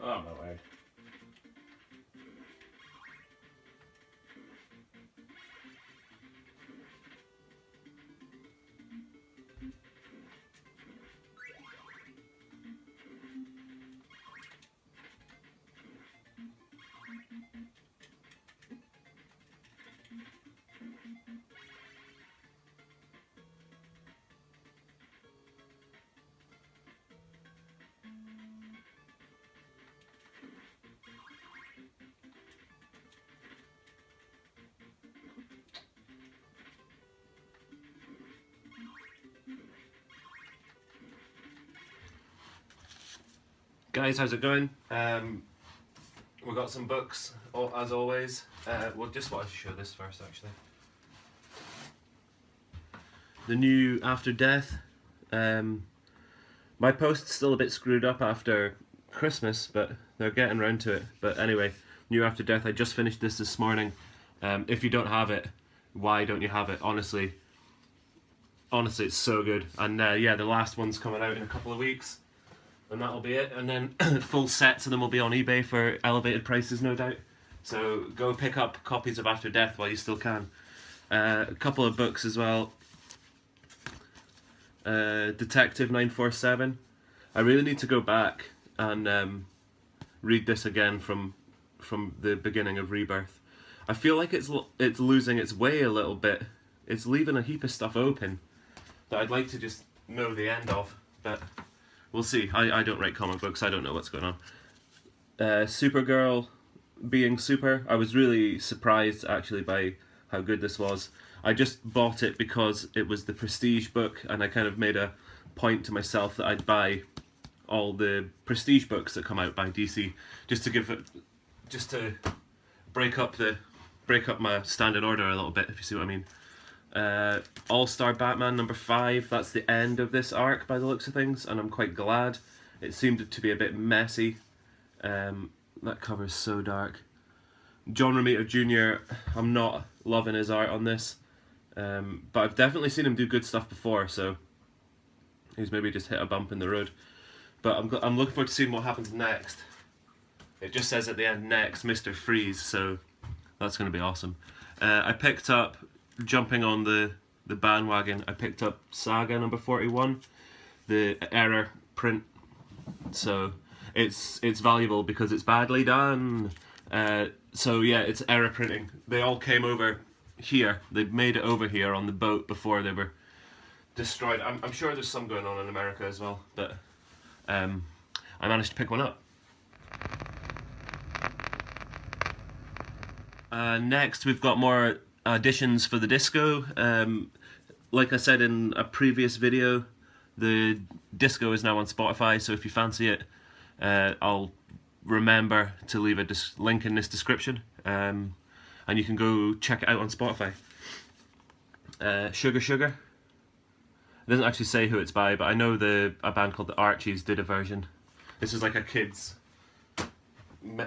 Oh, no way. Guys, how's it going? We've got some books, as always. Well, just wanted to show this first, actually. The new After Death. My post's still a bit screwed up after Christmas, but they're getting around to it. But anyway, new After Death. I just finished this morning. If you don't have it, why don't you have it? Honestly, it's so good. And yeah, the last one's coming out in a couple of weeks. And that'll be it, and then full sets of them will be on eBay for elevated prices, no doubt. So go pick up copies of After Death while you still can. A couple of books as well. Detective 947. I really need to go back and read this again from the beginning of Rebirth. I feel like it's losing its way a little bit. It's leaving a heap of stuff open that I'd like to just know the end of, but we'll see. I don't write comic books, I don't know what's going on. Supergirl being super. I was really surprised actually by how good this was. I just bought it because it was the Prestige book, and I kind of made a point to myself that I'd buy all the Prestige books that come out by DC, just to break up my standing order a little bit, if you see what I mean. All-Star Batman number 5, that's the end of this arc by the looks of things, and I'm quite glad. It seemed to be a bit messy. That cover is so dark. John Romita Jr., I'm not loving his art on this, but I've definitely seen him do good stuff before, so he's maybe just hit a bump in the road. But I'm looking forward to seeing what happens next. It just says at the end, next, Mr. Freeze, so that's going to be awesome. I picked up, jumping on the bandwagon, I picked up Saga number 41, the error print, so it's valuable because it's badly done. So yeah, it's error printing. They all came over here, they made it over here on the boat before they were destroyed. I'm sure there's some going on in America as well, but I managed to pick one up. Next we've got more additions for the disco. Like I said in a previous video, the disco is now on Spotify, so if you fancy it, I'll remember to leave a link in this description, and you can go check it out on Spotify. Sugar Sugar. It doesn't actually say who it's by, but I know a band called the Archies did a version. This is like a kids.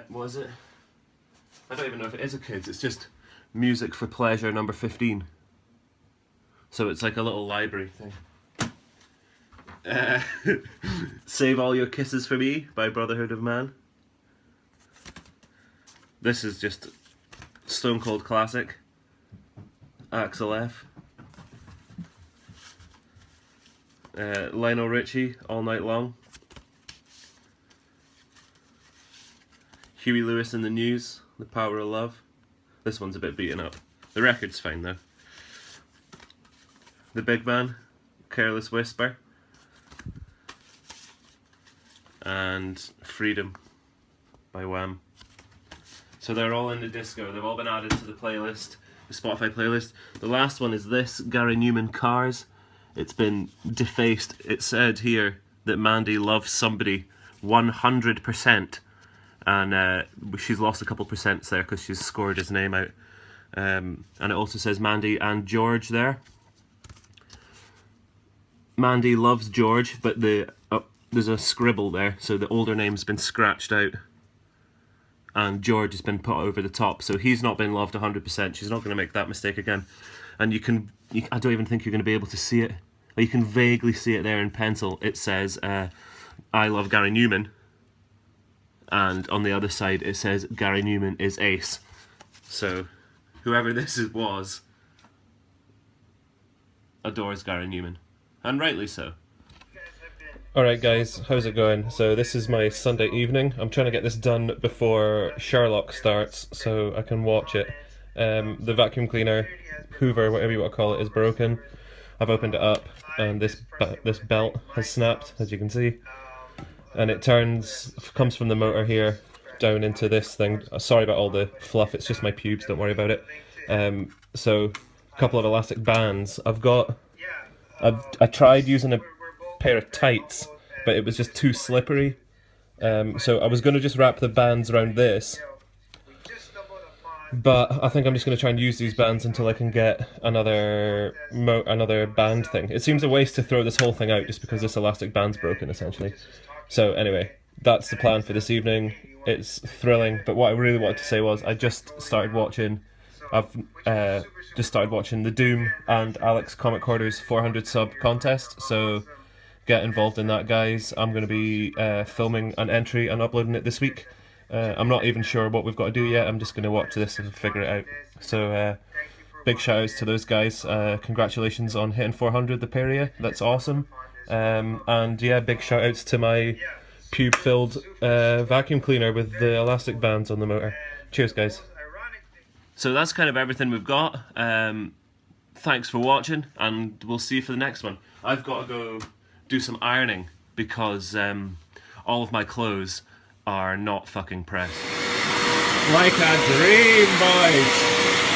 What is it? I don't even know if it is a kids. It's just Music for Pleasure number 15. So it's like a little library thing. Save All Your Kisses for Me by Brotherhood of Man. This is just stone cold classic. Axel F. Lionel Richie, All Night Long. Huey Lewis and the News, The Power of Love. This one's a bit beaten up. The record's fine though. The Big Man, Careless Whisper. And Freedom by Wham. So they're all in the disco. They've all been added to the playlist, the Spotify playlist. The last one is this, Gary Newman, Cars. It's been defaced. It said here that Mandy loves somebody 100%. And she's lost a couple percents there because she's scored his name out. And it also says Mandy and George there. Mandy loves George, but there's a scribble there, so the older name's been scratched out. And George has been put over the top, so he's not been loved 100%. She's not going to make that mistake again. And I don't even think you're going to be able to see it. You can vaguely see it there in pencil. It says, I love Gary Newman. and on the other side it says Gary Newman is ace. So whoever this was adores Gary Newman, and rightly so. Alright guys, how's it going? So this is my Sunday evening. I'm trying to get this done before Sherlock starts so I can watch it. The vacuum cleaner, Hoover, whatever you want to call it, is broken. I've opened it up and this belt has snapped, as you can see. And it comes from the motor here down into this thing. Sorry about all the fluff, it's just my pubes, don't worry about it. So a couple of elastic bands. I tried using a pair of tights, but it was just too slippery. So I was going to just wrap the bands around this, but I think I'm just going to try and use these bands until I can get another band thing. It seems a waste to throw this whole thing out just because this elastic band's broken, essentially. So anyway, that's the plan for this evening. It's thrilling, but what I really wanted to say was I've just started watching the Doom and Alex Comic Hoarder's 400 sub contest, so get involved in that, guys. I'm going to be filming an entry and uploading it this week. I'm not even sure what we've got to do yet. I'm just going to watch this and figure it out. So big shout outs to those guys. Congratulations on hitting 400, the Perrier. That's awesome. And yeah, big shout outs to my pube filled vacuum cleaner with the elastic bands on the motor. Cheers guys. So that's kind of everything we've got. Thanks for watching, and we'll see you for the next one. I've got to go do some ironing because all of my clothes are not fucking pressed. Like a dream, boys!